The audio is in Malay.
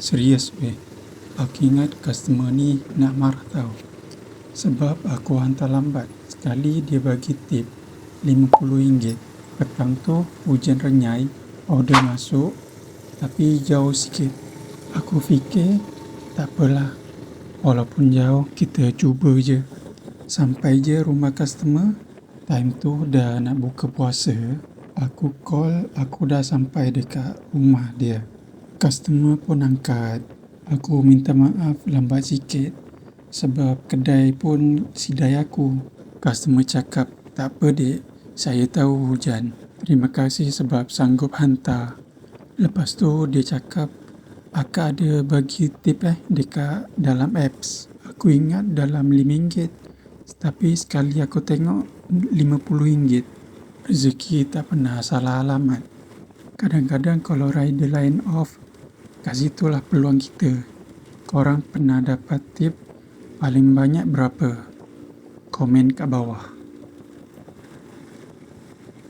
Serius weh, aku ingat customer ni nak marah tau. Sebab aku hantar lambat. Sekali dia bagi tip RM50. Petang tu hujan renyai, order masuk tapi jauh sikit. Aku fikir tak apalah, walaupun jauh kita cuba je. Sampai je rumah customer, time tu dah nak buka puasa. Aku call, aku dah sampai dekat rumah dia. Customer pun angkat. Aku minta maaf lambat sikit sebab kedai pun sidai aku. Customer cakap, tak apa dek, saya tahu hujan. Terima kasih sebab sanggup hantar. Lepas tu dia cakap, akak ada bagi tip dekat dalam apps. Aku ingat dalam RM5. Tapi sekali aku tengok RM50. Rezeki tak pernah salah alamat. Kadang-kadang kalau rider lain off, kat situlah peluang kita. Korang pernah dapat tip paling banyak berapa? Komen kat bawah.